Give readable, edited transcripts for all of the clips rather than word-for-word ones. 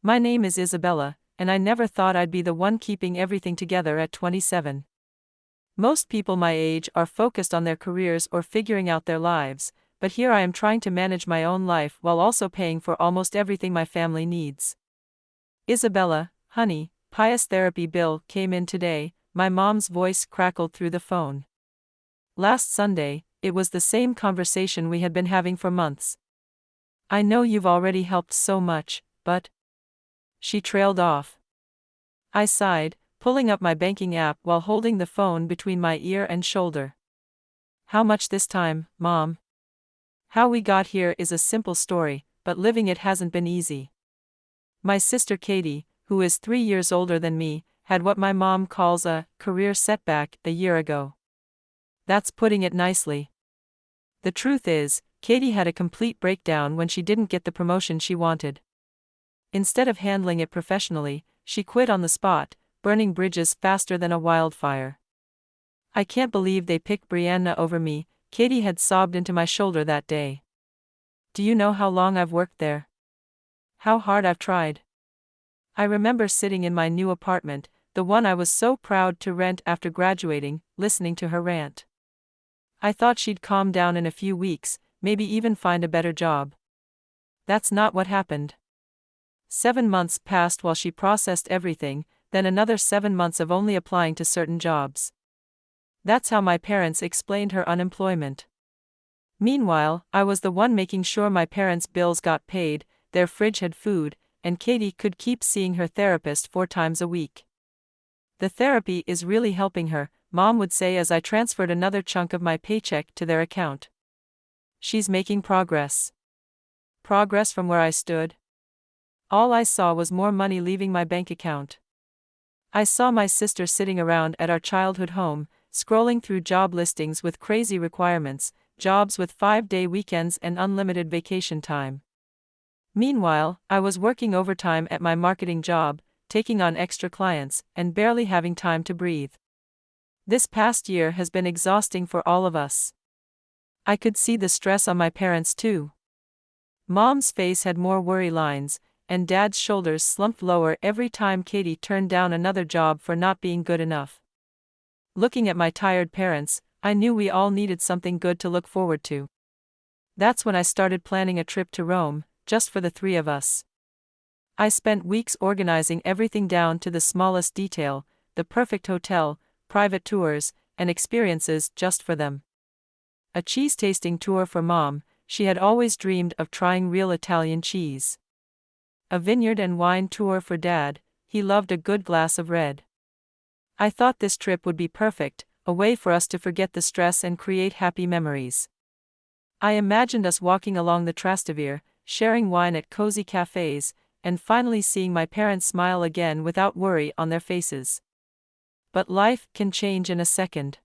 My name is Isabella, and I never thought I'd be the one keeping everything together at 27. Most people my age are focused on their careers or figuring out their lives, but here I am trying to manage my own life while also paying for almost everything my family needs. Isabella, honey, pious therapy bill came in today, my mom's voice crackled through the phone. Last Sunday, it was the same conversation we had been having for months. I know you've already helped so much, but... She trailed off. I sighed, pulling up my banking app while holding the phone between my ear and shoulder. How much this time, Mom? How we got here is a simple story, but living it hasn't been easy. My sister Katie, who is 3 years older than me, had what my mom calls a career setback a year ago. That's putting it nicely. The truth is, Katie had a complete breakdown when she didn't get the promotion she wanted. Instead of handling it professionally, she quit on the spot, burning bridges faster than a wildfire. I can't believe they picked Brianna over me, Katie had sobbed into my shoulder that day. Do you know how long I've worked there? How hard I've tried? I remember sitting in my new apartment, the one I was so proud to rent after graduating, listening to her rant. I thought she'd calm down in a few weeks, maybe even find a better job. That's not what happened. 7 months passed while she processed everything, then another 7 months of only applying to certain jobs. That's how my parents explained her unemployment. Meanwhile, I was the one making sure my parents' bills got paid, their fridge had food, and Katie could keep seeing her therapist 4 times a week. The therapy is really helping her, Mom would say as I transferred another chunk of my paycheck to their account. She's making progress. Progress from where I stood? All I saw was more money leaving my bank account. I saw my sister sitting around at our childhood home, scrolling through job listings with crazy requirements, jobs with 5-day weekends and unlimited vacation time. Meanwhile, I was working overtime at my marketing job, taking on extra clients, and barely having time to breathe. This past year has been exhausting for all of us. I could see the stress on my parents too. Mom's face had more worry lines, and Dad's shoulders slumped lower every time Katie turned down another job for not being good enough. Looking at my tired parents, I knew we all needed something good to look forward to. That's when I started planning a trip to Rome, just for the 3 of us. I spent weeks organizing everything down to the smallest detail, the perfect hotel, private tours, and experiences just for them. A cheese tasting tour for Mom, she had always dreamed of trying real Italian cheese. A vineyard and wine tour for Dad, he loved a good glass of red. I thought this trip would be perfect, a way for us to forget the stress and create happy memories. I imagined us walking along the Trastevere, sharing wine at cozy cafes, and finally seeing my parents smile again without worry on their faces. But life can change in a second.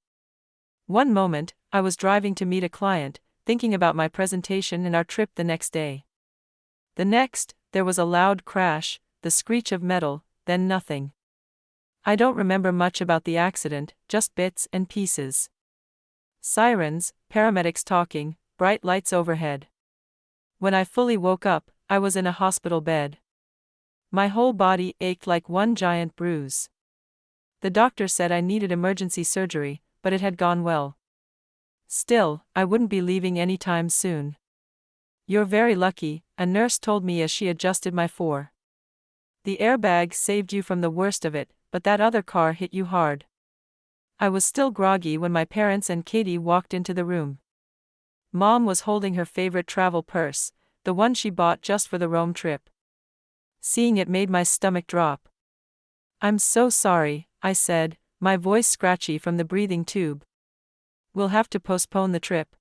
One moment, I was driving to meet a client, thinking about my presentation and our trip the next day. The next, there was a loud crash, the screech of metal, then nothing. I don't remember much about the accident, just bits and pieces. Sirens, paramedics talking, bright lights overhead. When I fully woke up, I was in a hospital bed. My whole body ached like one giant bruise. The doctor said I needed emergency surgery, but it had gone well. Still, I wouldn't be leaving anytime soon. You're very lucky, a nurse told me as she adjusted my fore. The airbag saved you from the worst of it, but that other car hit you hard. I was still groggy when my parents and Katie walked into the room. Mom was holding her favorite travel purse, the one she bought just for the Rome trip. Seeing it made my stomach drop. I'm so sorry, I said, my voice scratchy from the breathing tube. We'll have to postpone the trip.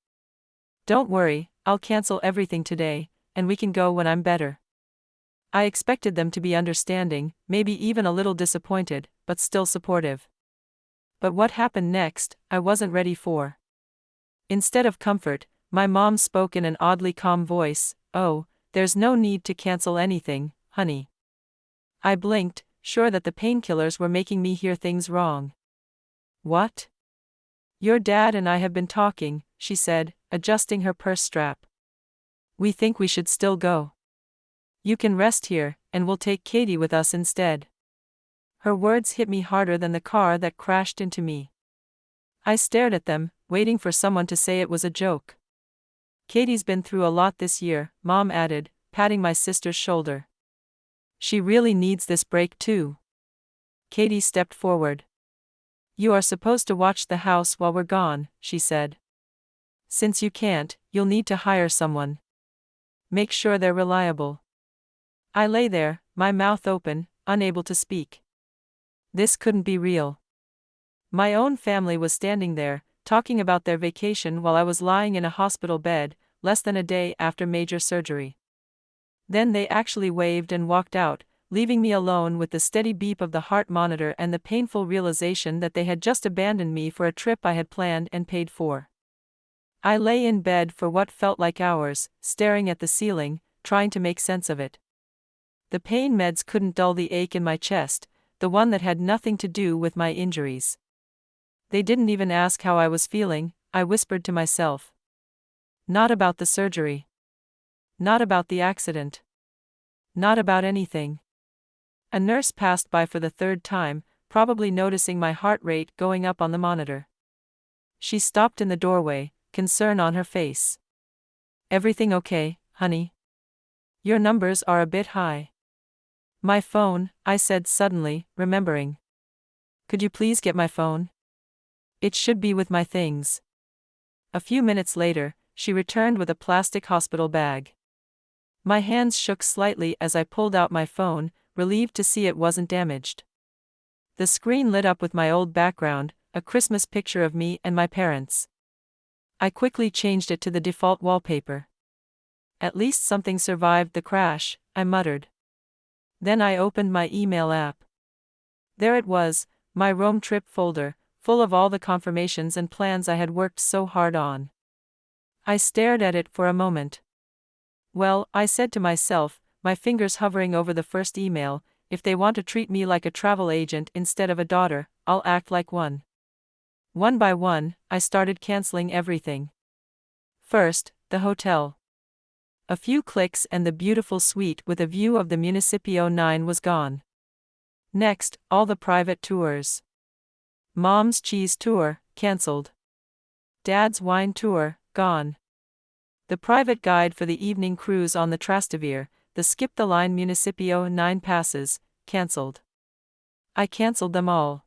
Don't worry, I'll cancel everything today, and we can go when I'm better. I expected them to be understanding, maybe even a little disappointed, but still supportive. But what happened next, I wasn't ready for. Instead of comfort, my mom spoke in an oddly calm voice, "Oh, there's no need to cancel anything, honey." I blinked, sure that the painkillers were making me hear things wrong. What? Your dad and I have been talking, she said, adjusting her purse strap. We think we should still go. You can rest here, and we'll take Katie with us instead. Her words hit me harder than the car that crashed into me. I stared at them, waiting for someone to say it was a joke. Katie's been through a lot this year, Mom added, patting my sister's shoulder. She really needs this break too. Katie stepped forward. You are supposed to watch the house while we're gone, she said. Since you can't, you'll need to hire someone. Make sure they're reliable. I lay there, my mouth open, unable to speak. This couldn't be real. My own family was standing there, talking about their vacation while I was lying in a hospital bed, less than a day after major surgery. Then they actually waved and walked out, leaving me alone with the steady beep of the heart monitor and the painful realization that they had just abandoned me for a trip I had planned and paid for. I lay in bed for what felt like hours, staring at the ceiling, trying to make sense of it. The pain meds couldn't dull the ache in my chest, the one that had nothing to do with my injuries. They didn't even ask how I was feeling, I whispered to myself. Not about the surgery. Not about the accident. Not about anything. A nurse passed by for the third time, probably noticing my heart rate going up on the monitor. She stopped in the doorway, concern on her face. Everything okay, honey? Your numbers are a bit high. My phone, I said suddenly, remembering. Could you please get my phone? It should be with my things. A few minutes later, she returned with a plastic hospital bag. My hands shook slightly as I pulled out my phone, relieved to see it wasn't damaged. The screen lit up with my old background, a Christmas picture of me and my parents. I quickly changed it to the default wallpaper. At least something survived the crash, I muttered. Then I opened my email app. There it was, my Rome trip folder, full of all the confirmations and plans I had worked so hard on. I stared at it for a moment. Well, I said to myself, my fingers hovering over the first email, if they want to treat me like a travel agent instead of a daughter, I'll act like one. One by one, I started canceling everything. First, the hotel. A few clicks and the beautiful suite with a view of the Municipio 9 was gone. Next, all the private tours. Mom's cheese tour, cancelled. Dad's wine tour, gone. The private guide for the evening cruise on the Trastevere, the skip-the-line Municipio 9 passes, cancelled. I cancelled them all.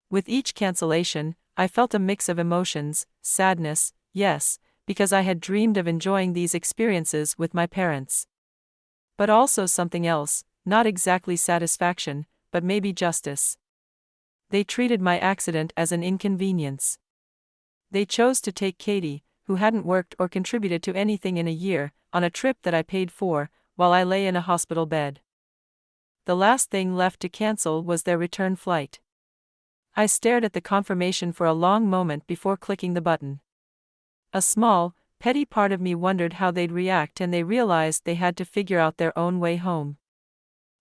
With each cancellation, I felt a mix of emotions, sadness, yes, because I had dreamed of enjoying these experiences with my parents. But also something else, not exactly satisfaction, but maybe justice. They treated my accident as an inconvenience. They chose to take Katie, who hadn't worked or contributed to anything in a year, on a trip that I paid for, while I lay in a hospital bed. The last thing left to cancel was their return flight. I stared at the confirmation for a long moment before clicking the button. A small, petty part of me wondered how they'd react, and they realized they had to figure out their own way home.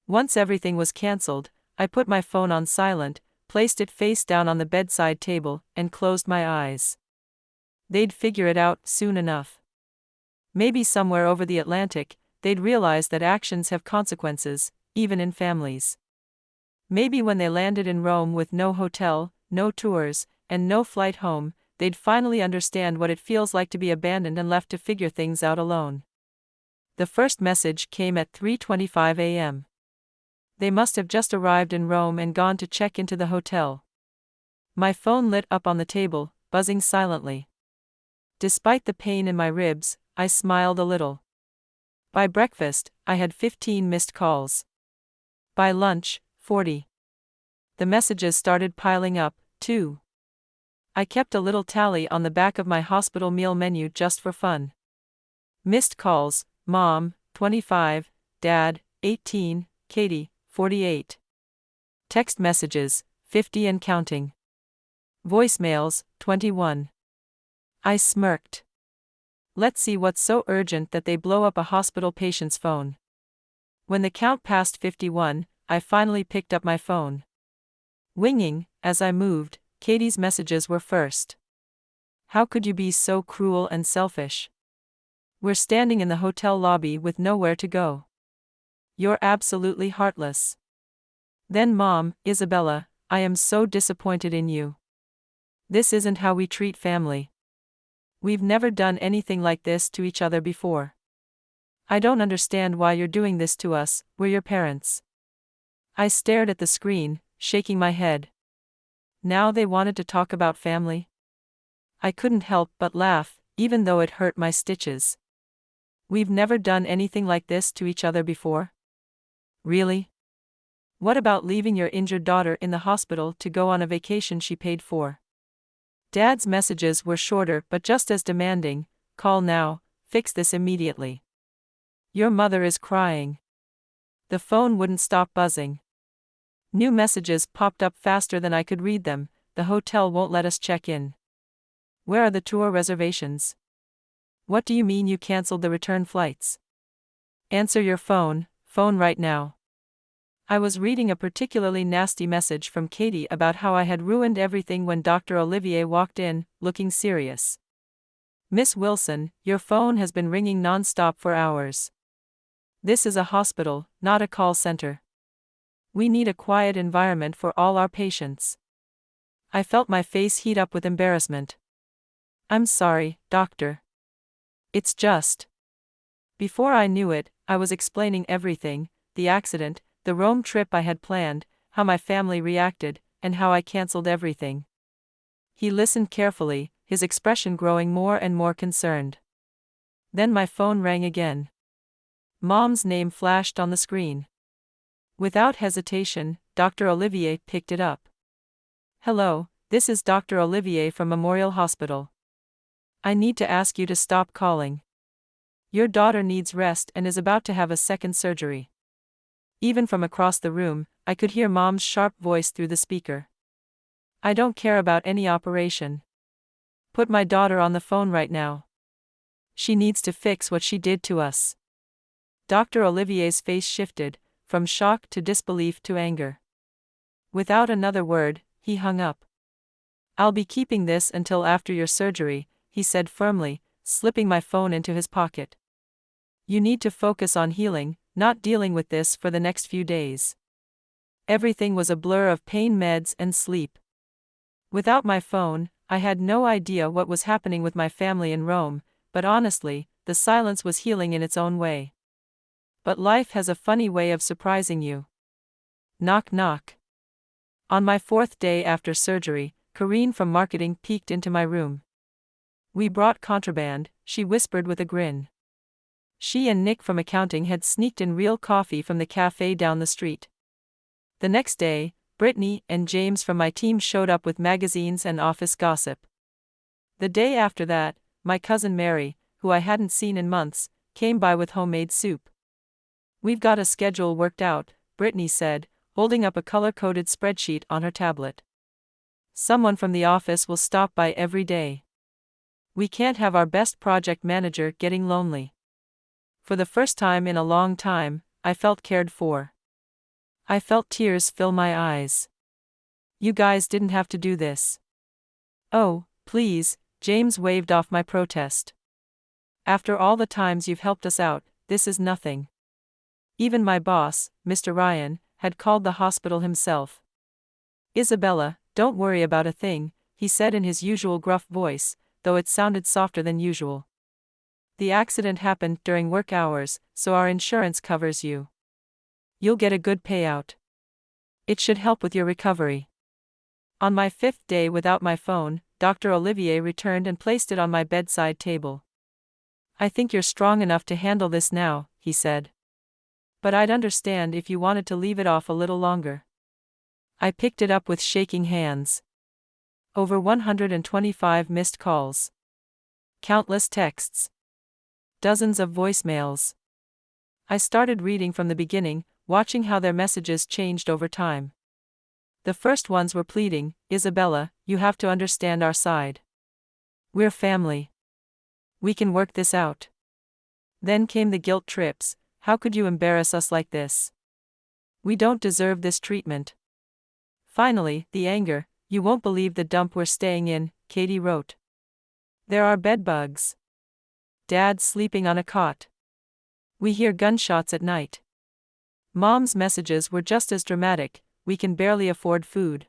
Once everything was cancelled, I put my phone on silent, placed it face down on the bedside table, and closed my eyes. They'd figure it out soon enough. Maybe somewhere over the Atlantic, they'd realize that actions have consequences, even in families. Maybe when they landed in Rome with no hotel, no tours, and no flight home, they'd finally understand what it feels like to be abandoned and left to figure things out alone. The first message came at 3:25 a.m. They must have just arrived in Rome and gone to check into the hotel. My phone lit up on the table, buzzing silently. Despite the pain in my ribs, I smiled a little. By breakfast, I had 15 missed calls. By lunch, 40. The messages started piling up, too. I kept a little tally on the back of my hospital meal menu just for fun. Missed calls, Mom, 25, Dad, 18, Katie, 48. Text messages, 50 and counting. Voicemails, 21. I smirked. Let's see what's so urgent that they blow up a hospital patient's phone. When the count passed 51, I finally picked up my phone. Winging, as I moved, Katie's messages were first. How could you be so cruel and selfish? We're standing in the hotel lobby with nowhere to go. You're absolutely heartless. Then Mom, Isabella, I am so disappointed in you. This isn't how we treat family. We've never done anything like this to each other before. I don't understand why you're doing this to us, we're your parents. I stared at the screen, shaking my head. Now they wanted to talk about family? I couldn't help but laugh, even though it hurt my stitches. We've never done anything like this to each other before? Really? What about leaving your injured daughter in the hospital to go on a vacation she paid for? Dad's messages were shorter but just as demanding: call now, fix this immediately. Your mother is crying. The phone wouldn't stop buzzing. New messages popped up faster than I could read them. The hotel won't let us check in. Where are the tour reservations? What do you mean you canceled the return flights? Answer your phone right now. I was reading a particularly nasty message from Katie about how I had ruined everything when Dr. Olivier walked in, looking serious. Miss Wilson, your phone has been ringing non-stop for hours. This is a hospital, not a call center. We need a quiet environment for all our patients. I felt my face heat up with embarrassment. I'm sorry, doctor. It's just. Before I knew it, I was explaining everything: the accident, the Rome trip I had planned, how my family reacted, and how I canceled everything. He listened carefully, his expression growing more and more concerned. Then my phone rang again. Mom's name flashed on the screen. Without hesitation, Dr. Olivier picked it up. Hello, this is Dr. Olivier from Memorial Hospital. I need to ask you to stop calling. Your daughter needs rest and is about to have a second surgery. Even from across the room, I could hear Mom's sharp voice through the speaker. I don't care about any operation. Put my daughter on the phone right now. She needs to fix what she did to us. Dr. Olivier's face shifted, from shock to disbelief to anger. Without another word, he hung up. I'll be keeping this until after your surgery, he said firmly, slipping my phone into his pocket. You need to focus on healing, not dealing with this for the next few days. Everything was a blur of pain meds and sleep. Without my phone, I had no idea what was happening with my family in Rome, but honestly, the silence was healing in its own way. But life has a funny way of surprising you. Knock knock. On my 4th day after surgery, Corinne from marketing peeked into my room. We brought contraband, she whispered with a grin. She and Nick from accounting had sneaked in real coffee from the cafe down the street. The next day, Brittany and James from my team showed up with magazines and office gossip. The day after that, my cousin Mary, who I hadn't seen in months, came by with homemade soup. We've got a schedule worked out, Brittany said, holding up a color-coded spreadsheet on her tablet. Someone from the office will stop by every day. We can't have our best project manager getting lonely. For the first time in a long time, I felt cared for. I felt tears fill my eyes. You guys didn't have to do this. Oh, please, James waved off my protest. After all the times you've helped us out, this is nothing. Even my boss, Mr. Ryan, had called the hospital himself. Isabella, don't worry about a thing, he said in his usual gruff voice, though it sounded softer than usual. The accident happened during work hours, so our insurance covers you. You'll get a good payout. It should help with your recovery. On my 5th day without my phone, Dr. Olivier returned and placed it on my bedside table. I think you're strong enough to handle this now, he said. But I'd understand if you wanted to leave it off a little longer. I picked it up with shaking hands. Over 125 missed calls. Countless texts. Dozens of voicemails. I started reading from the beginning, watching how their messages changed over time. The first ones were pleading, Isabella, you have to understand our side. We're family. We can work this out. Then came the guilt trips. How could you embarrass us like this? We don't deserve this treatment. Finally, the anger. You won't believe the dump we're staying in, Katie wrote. There are bed bugs. Dad's sleeping on a cot. We hear gunshots at night. Mom's messages were just as dramatic: we can barely afford food.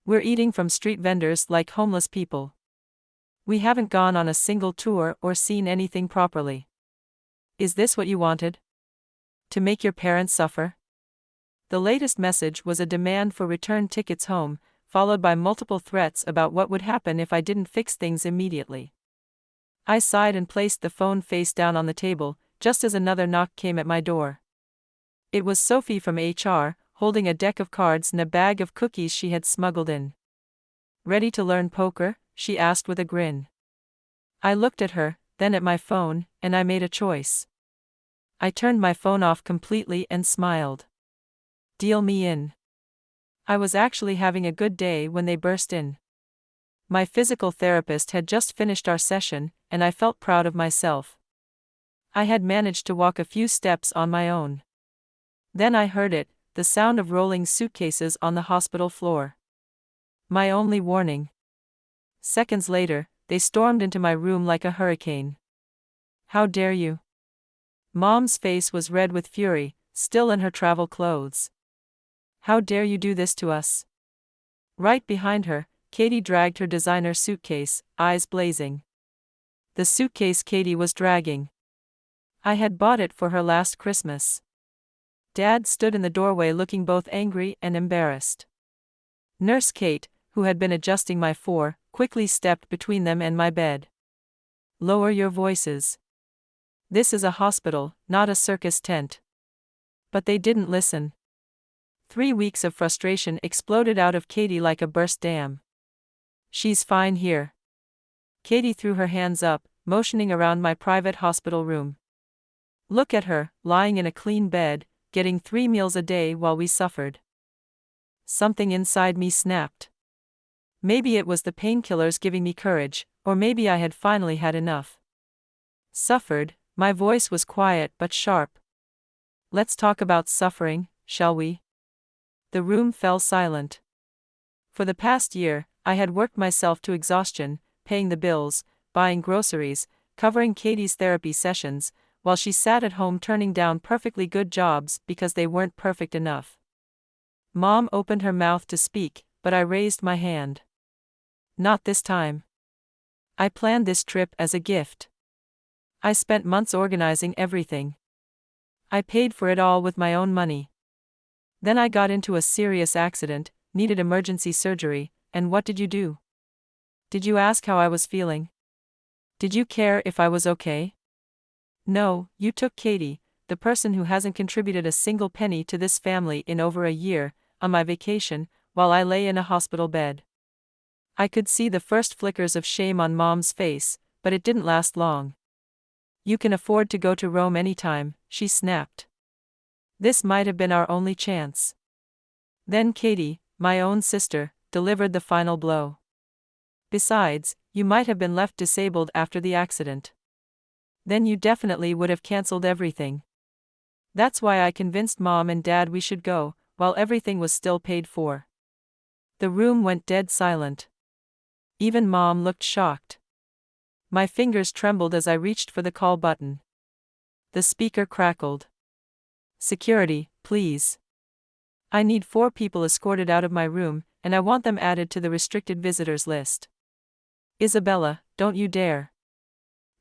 We're eating from street vendors like homeless people. We haven't gone on a single tour or seen anything properly. Is this what you wanted? To make your parents suffer? The latest message was a demand for return tickets home, followed by multiple threats about what would happen if I didn't fix things immediately. I sighed and placed the phone face down on the table, just as another knock came at my door. It was Sophie from HR, holding a deck of cards and a bag of cookies she had smuggled in. "Ready to learn poker?" she asked with a grin. I looked at her, then at my phone, and I made a choice. I turned my phone off completely and smiled. Deal me in. I was actually having a good day when they burst in. My physical therapist had just finished our session, and I felt proud of myself. I had managed to walk a few steps on my own. Then I heard it, the sound of rolling suitcases on the hospital floor. My only warning. Seconds later, they stormed into my room like a hurricane. "How dare you?" Mom's face was red with fury, still in her travel clothes. "How dare you do this to us?" Right behind her, Katie dragged her designer suitcase, eyes blazing. The suitcase Katie was dragging. I had bought it for her last Christmas. Dad stood in the doorway looking both angry and embarrassed. Nurse Kate, who had been adjusting my four, quickly stepped between them and my bed. "Lower your voices. This is a hospital, not a circus tent." But they didn't listen. 3 weeks of frustration exploded out of Katie like a burst dam. "She's fine here." Katie threw her hands up, motioning around my private hospital room. "Look at her, lying in a clean bed, getting 3 meals a day while we suffered." Something inside me snapped. Maybe it was the painkillers giving me courage, or maybe I had finally had enough. "Suffered?" My voice was quiet but sharp. "Let's talk about suffering, shall we?" The room fell silent. For the past year, I had worked myself to exhaustion, paying the bills, buying groceries, covering Katie's therapy sessions, while she sat at home turning down perfectly good jobs because they weren't perfect enough. Mom opened her mouth to speak, but I raised my hand. "Not this time. I planned this trip as a gift. I spent months organizing everything. I paid for it all with my own money. Then I got into a serious accident, needed emergency surgery, and what did you do? Did you ask how I was feeling? Did you care if I was okay? No, you took Katie, the person who hasn't contributed a single penny to this family in over a year, on my vacation, while I lay in a hospital bed." I could see the first flickers of shame on Mom's face, but it didn't last long. "You can afford to go to Rome anytime," she snapped. This might have been our only chance. Then Katie, my own sister, delivered the final blow. "Besides, you might have been left disabled after the accident. Then you definitely would have cancelled everything. That's why I convinced Mom and Dad we should go, while everything was still paid for." The room went dead silent. Even Mom looked shocked. My fingers trembled as I reached for the call button. The speaker crackled. "Security, please. I need 4 people escorted out of my room, and I want them added to the restricted visitors list." "Isabella, don't you dare."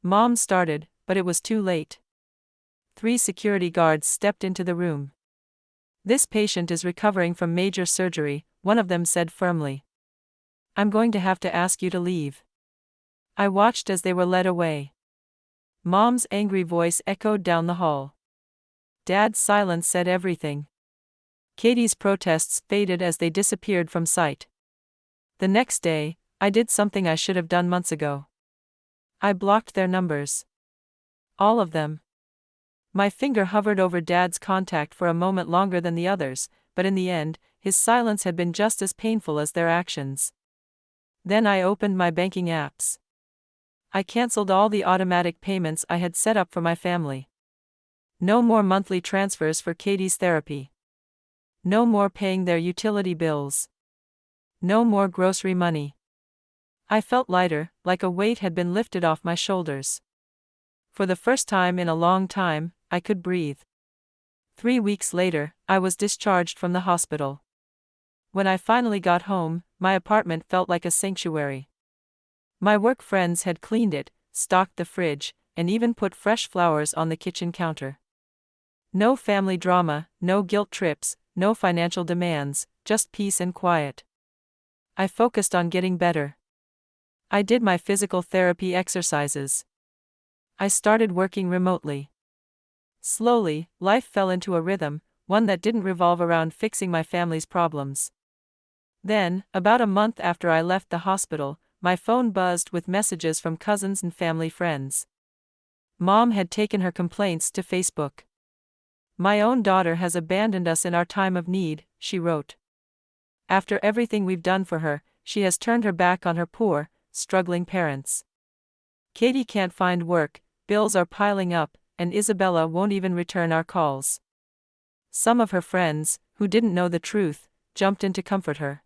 Mom started, but it was too late. 3 security guards stepped into the room. "This patient is recovering from major surgery," one of them said firmly. "I'm going to have to ask you to leave." I watched as they were led away. Mom's angry voice echoed down the hall. Dad's silence said everything. Katie's protests faded as they disappeared from sight. The next day, I did something I should have done months ago. I blocked their numbers. All of them. My finger hovered over Dad's contact for a moment longer than the others, but in the end, his silence had been just as painful as their actions. Then I opened my banking apps. I canceled all the automatic payments I had set up for my family. No more monthly transfers for Katie's therapy. No more paying their utility bills. No more grocery money. I felt lighter, like a weight had been lifted off my shoulders. For the first time in a long time, I could breathe. 3 weeks later, I was discharged from the hospital. When I finally got home, my apartment felt like a sanctuary. My work friends had cleaned it, stocked the fridge, and even put fresh flowers on the kitchen counter. No family drama, no guilt trips, no financial demands, just peace and quiet. I focused on getting better. I did my physical therapy exercises. I started working remotely. Slowly, life fell into a rhythm, one that didn't revolve around fixing my family's problems. Then, about a month after I left the hospital, my phone buzzed with messages from cousins and family friends. Mom had taken her complaints to Facebook. "My own daughter has abandoned us in our time of need," she wrote. "After everything we've done for her, she has turned her back on her poor, struggling parents. Katie can't find work, bills are piling up, and Isabella won't even return our calls." Some of her friends, who didn't know the truth, jumped in to comfort her.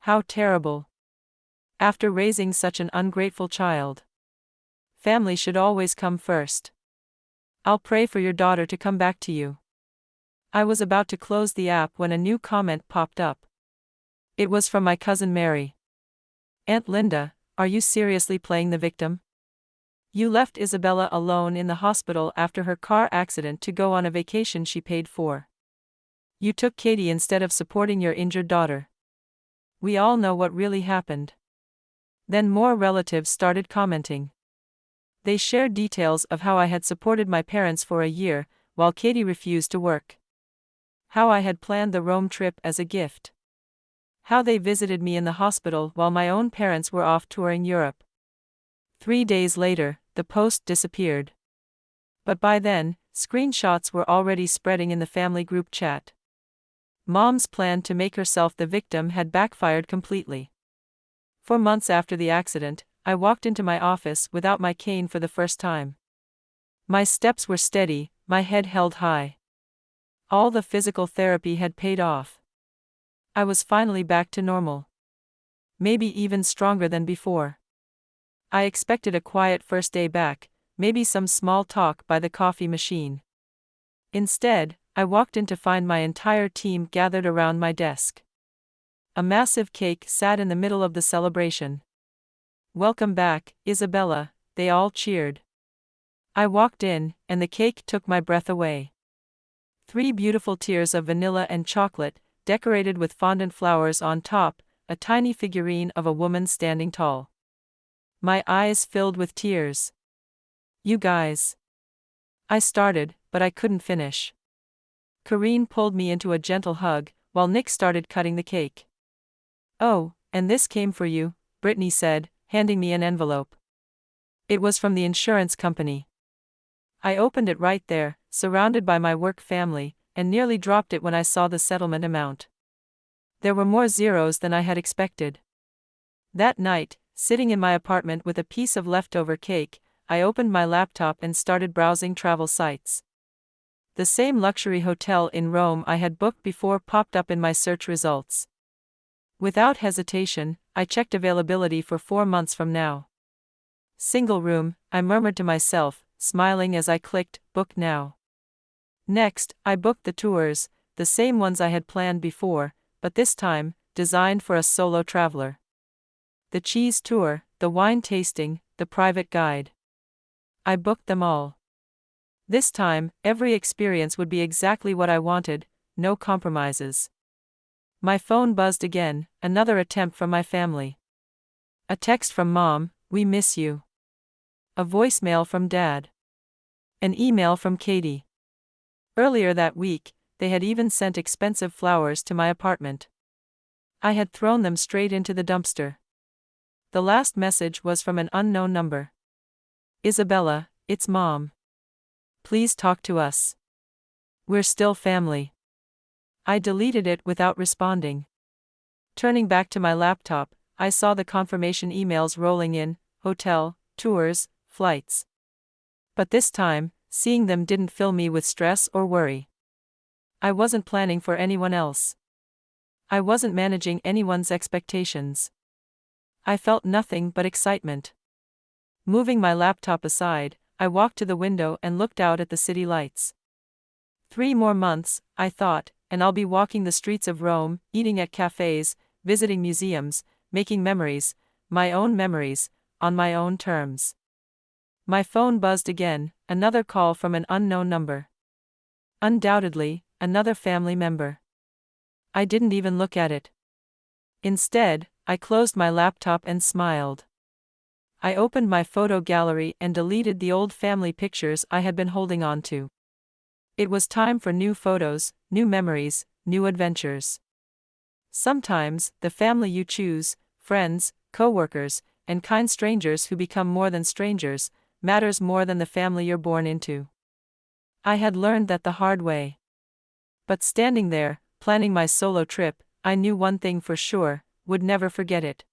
How terrible. After raising such an ungrateful child. Family should always come first. I'll pray for your daughter to come back to you. I was about to close the app when a new comment popped up. It was from my cousin Mary. "Aunt Linda, are you seriously playing the victim? You left Isabella alone in the hospital after her car accident to go on a vacation she paid for. You took Katie instead of supporting your injured daughter. We all know what really happened." Then more relatives started commenting. They shared details of how I had supported my parents for a year, while Katie refused to work. How I had planned the Rome trip as a gift. How they visited me in the hospital while my own parents were off touring Europe. 3 days later, the post disappeared. But by then, screenshots were already spreading in the family group chat. Mom's plan to make herself the victim had backfired completely. For months after the accident, I walked into my office without my cane for the first time. My steps were steady, my head held high. All the physical therapy had paid off. I was finally back to normal. Maybe even stronger than before. I expected a quiet first day back, maybe some small talk by the coffee machine. Instead, I walked in to find my entire team gathered around my desk. A massive cake sat in the middle of the celebration. "Welcome back, Isabella," they all cheered. I walked in, and the cake took my breath away. 3 beautiful tiers of vanilla and chocolate, decorated with fondant flowers on top, a tiny figurine of a woman standing tall. My eyes filled with tears. "You guys." I started, but I couldn't finish. Karine pulled me into a gentle hug, while Nick started cutting the cake. "Oh, and this came for you," Brittany said, handing me an envelope. It was from the insurance company. I opened it right there, surrounded by my work family, and nearly dropped it when I saw the settlement amount. There were more zeros than I had expected. That night, sitting in my apartment with a piece of leftover cake, I opened my laptop and started browsing travel sites. The same luxury hotel in Rome I had booked before popped up in my search results. Without hesitation, I checked availability for 4 months from now. "Single room," I murmured to myself, smiling as I clicked "Book Now." Next, I booked the tours, the same ones I had planned before, but this time, designed for a solo traveler. The cheese tour, the wine tasting, the private guide. I booked them all. This time, every experience would be exactly what I wanted, no compromises. My phone buzzed again, another attempt from my family. A text from Mom, "We miss you." A voicemail from Dad. An email from Katie. Earlier that week, they had even sent expensive flowers to my apartment. I had thrown them straight into the dumpster. The last message was from an unknown number. "Isabella, it's Mom. Please talk to us. We're still family." I deleted it without responding. Turning back to my laptop, I saw the confirmation emails rolling in: hotel, tours, flights. But this time, seeing them didn't fill me with stress or worry. I wasn't planning for anyone else. I wasn't managing anyone's expectations. I felt nothing but excitement. Moving my laptop aside, I walked to the window and looked out at the city lights. 3 more months, I thought, and I'll be walking the streets of Rome, eating at cafes, visiting museums, making memories, my own memories, on my own terms. My phone buzzed again, another call from an unknown number. Undoubtedly, another family member. I didn't even look at it. Instead, I closed my laptop and smiled. I opened my photo gallery and deleted the old family pictures I had been holding on to. It was time for new photos, new memories, new adventures. Sometimes, the family you choose, friends, co-workers, and kind strangers who become more than strangers, matters more than the family you're born into. I had learned that the hard way. But standing there, planning my solo trip, I knew one thing for sure, would never forget it.